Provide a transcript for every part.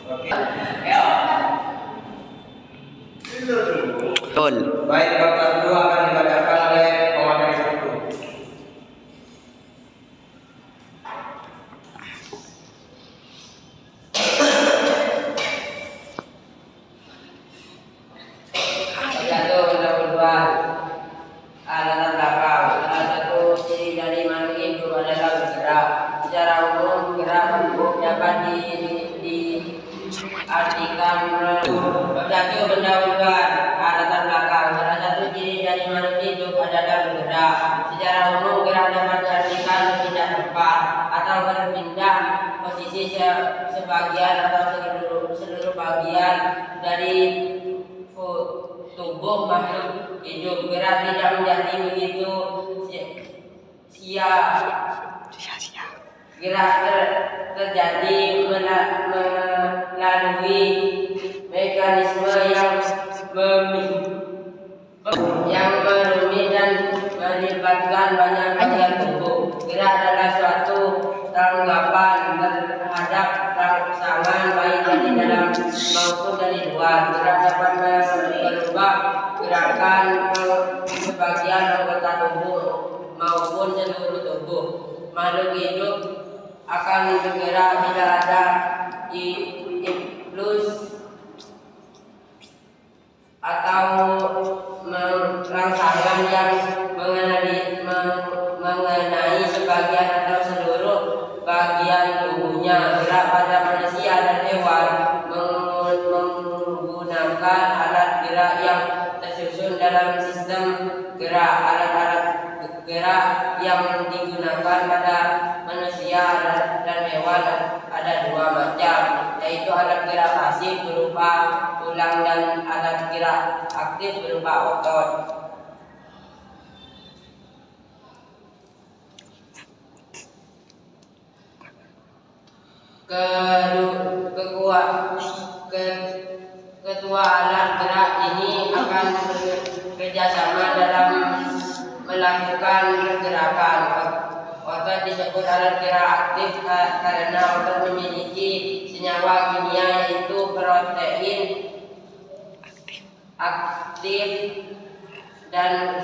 Betul. Baik, Bapak dulu akan dibacakan oleh pemateri satu. Satu, benda latar belakang. Salah satu ciri dari makhluk hidup adalah bergerak. Secara umum, gerak dapat diartikan satu benda luar latar belakang. Salah satu ciri dari makhluk hidup adalah bergerak. Secara umum, gerak dapat diartikan berpindah tempat atau berpindah posisi sebagian atau seluruh bagian dari tubuh makhluk hidup. Gerak tidak menjadi begitu sia-sia. Gerak terjadi melalui mekanisme yang rumit dan melibatkan banyak bagian tubuh. Gerak adalah suatu tanggapan terhadap rangsangan baik dari dalam maupun dari luar. Gerak dapat merubah gerakan sebagian anggota tubuh maupun seluruh tubuh. Makhluk hidup akan bergerak bila ada impuls atau rangsangan yang mengenai sebagian atau seluruh bagian tubuhnya. Gerak pada manusia dan hewan menggunakan alat gerak yang tersusun dalam sistem gerak. Alat-alat gerak yang digunakan pada manusia dan hewan ada dua macam, yaitu alat gerak pasif berupa tulang dan alat gerak aktif berupa otot. Ketua alat gerak ini akan bekerjasama dalam melakukan pergerakan. Otot disebut alat gerak aktif karena otot memiliki senyawa kimia yaitu protein aktif dan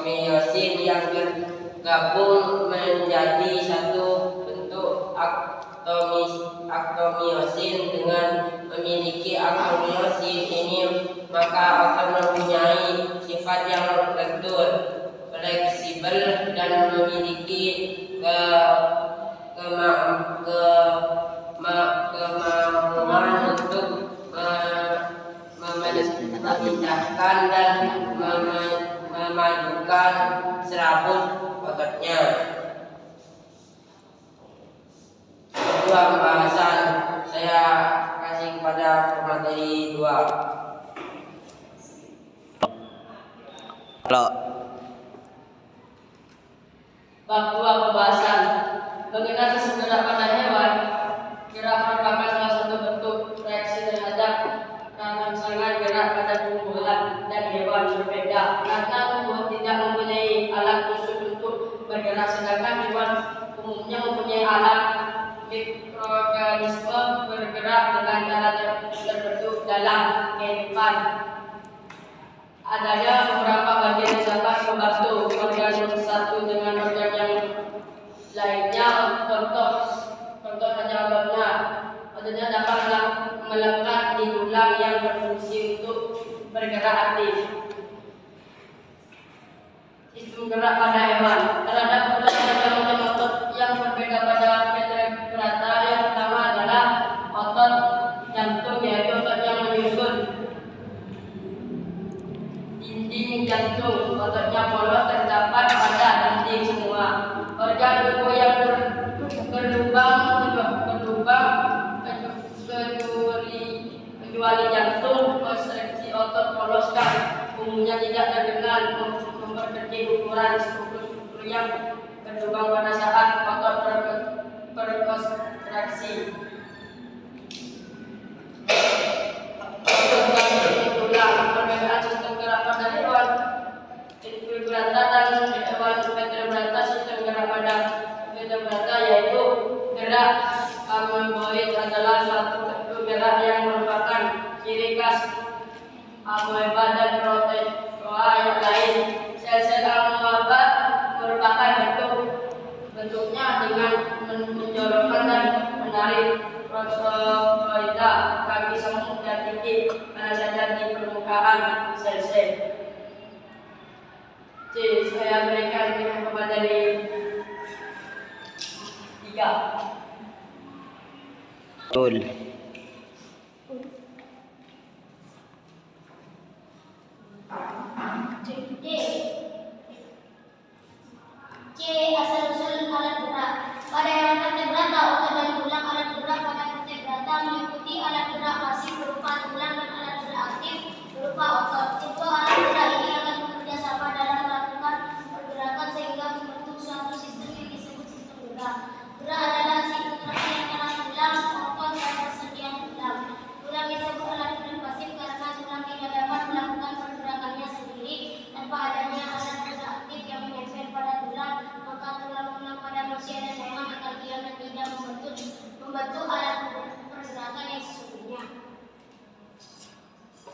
myosin yang bergabung menjadi satu bentuk aktomyosin. Dengan memiliki aktomyosin ini maka otot mempunyai sifat yang lentur, fleksibel dan memiliki kemampuan untuk memindahkan dan memajukan serabut ototnya. Kedua pembahasan saya kasih kepada pemateri 2. Kalau bab 2 pembahasan mengenai gerak pada hewan. Gerak merupakan salah satu bentuk reaksi terhadap rangsangan gerak pada tumbuhan dan hewan berbeda. Karena tumbuhan tidak mempunyai alat khusus untuk bergerak, sedangkan hewan umumnya mempunyai alat mikroorganisme bergerak dengan cara terbentuk dalam kehidupan. Adanya beberapa bagian yang dapat membantu organ satu dengan organ yang lainnya. Contoh saja obatnya. Obatnya dapat melekat di tulang yang berfungsi untuk bergerak aktif. Sistem gerak pada hewan. Terhadap macam otot yang berbeda pada vertebrata. Yang pertama adalah otot jantung, yaitu otot yang menyusun dinding jantung. Ototnya polos terdapat pada dinding semua. Organ tubuh yang berlubang kecuali jantung. Konstruksi otot polos umumnya tidak terkenal memperkecil ukuran struktur yang berlubang pada saat otot berkontraksi. Perbedaan sistem gerak pada hewan vertebrata dan hewan vertebrata. Sistem gerak pada vertebrata yaitu gerak gerak yang merupakan ciri khas amoeba dan protozoa yang lain. Sel-sel amoeba merupakan bentuknya dengan menjorokkan dan menarik protozoa, kaki semut dan titik mana saja di permukaan sel-sel. C. Saya berikan kepada dari 3. Betul. D. C. Asal-usul alat gerak. Pada hewan vertebrata, otot dan tulang alat gerak pada vertebrata meliputi alat gerak pasif berupa tulang dan alat gerak aktif berupa otot. Kedua alat gerak ini akan bekerja sama dalam melakukan pergerakan sehingga membentuk suatu sistem yang disebut sistem gerak. Gerak adalah interaksi antara tulang, otot, dan persediaan tulang. Tulang disebut alat gerak pasif karena tulang tidak dapat melakukan pergerakannya sendiri tanpa adanya alat gerak aktif yang menempel pada tulang, maka tulang-tulang pada manusia dan hewan akan diam dan tidak membentuk alat pergerakan yang sesungguhnya.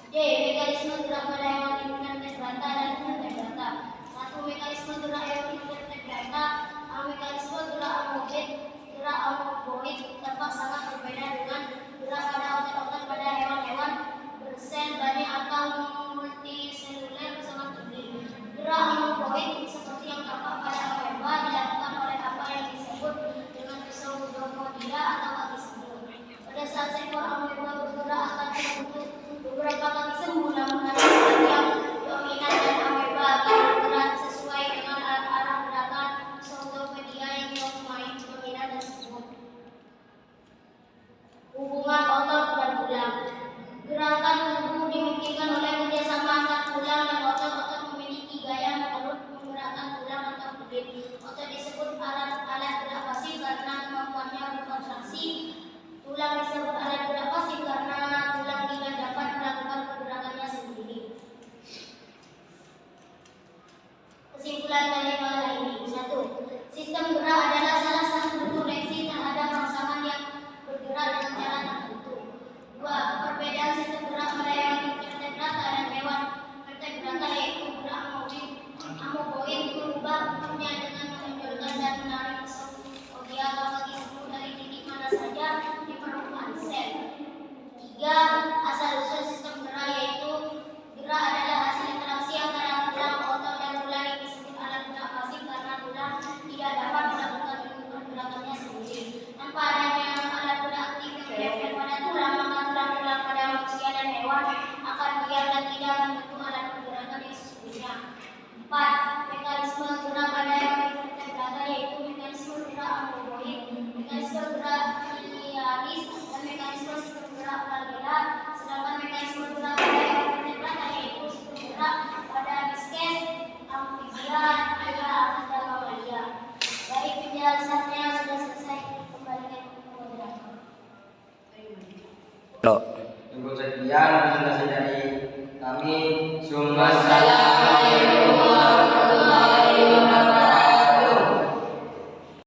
D. Mekanisme gerak pada hewan invertebrata dan vertebrata. 1. Mekanisme gerak hewan invertebrata. Mekanisme gerak amoeboid tampak sangat berbeda dengan gerak pada otot-otot pada hewan-hewan bersel banyak atau multiseluler sangat tinggi. Gerak amoeboid seperti yang tampak pada amoeba dilakukan oleh apa yang disebut dengan pseudopodia atau kaki semut. Pada saat seekor amoeba bergerak akan terbentuk beberapa kaki semut, namun ada sifat yang dominan dan amoeba akan bergerak sesuai dengan arah gerakan pseudopodia yang dominan tersebut. Hubungan otot dan tulang. Gerakan tubuh dimungkinkan oleh kerjasama antar tulang dan otot. Otot memiliki gaya menggerakkan tulang atau kulit. Otot disebut alat gerak pasif karena kemampuannya berkontraksi. Tulang disebut alat gerak pasif karena tulang tidak dapat melakukan pergerakannya sendiri. Kesimpulan dari mengenai ini. 1. Sistem gerak adalah salah satu bentuk reaksi terhadap rangsangan yang bergerak dengan cara tertentu. 2. Perbedaan sistem gerak pada hewan invertebrata dan hewan vertebrata yaitu gerak amoeboid berubah bentuknya dengan menonjolkan dan menarik pseudopodia atau kaki semut dari titik mana saja di permukaan sel. 3. Asal-usul sistem gerak yaitu gerak adalah hasil interaksi antara tulang, otot, dan tulang yang disebut alat gerak pasif karena tulang tidak dapat melakukan pergerakannya sendiri. Tanpa adanya alat gerak aktif yang menempel pada tulang, maka tulang-tulang pada manusia dan hewan akan diam dan tidak membentuk alat pergerakan yang sesungguhnya. 4. Mekanisme gerak pada hewan invertebrata yaitu mekanisme gerak amoeboid, mekanisme gerak linearis, dan mekanisme sistem gerak flagella. Sedangkan mekanisme gerak pada hewan vertebrata yaitu sistem gerak pada biskes, amfibia, dan mamalia. Baik, penjelasannya sudah selesai. Kembalikan ke moderator. Loh. Cukup sekian presentasi dari kami. Summas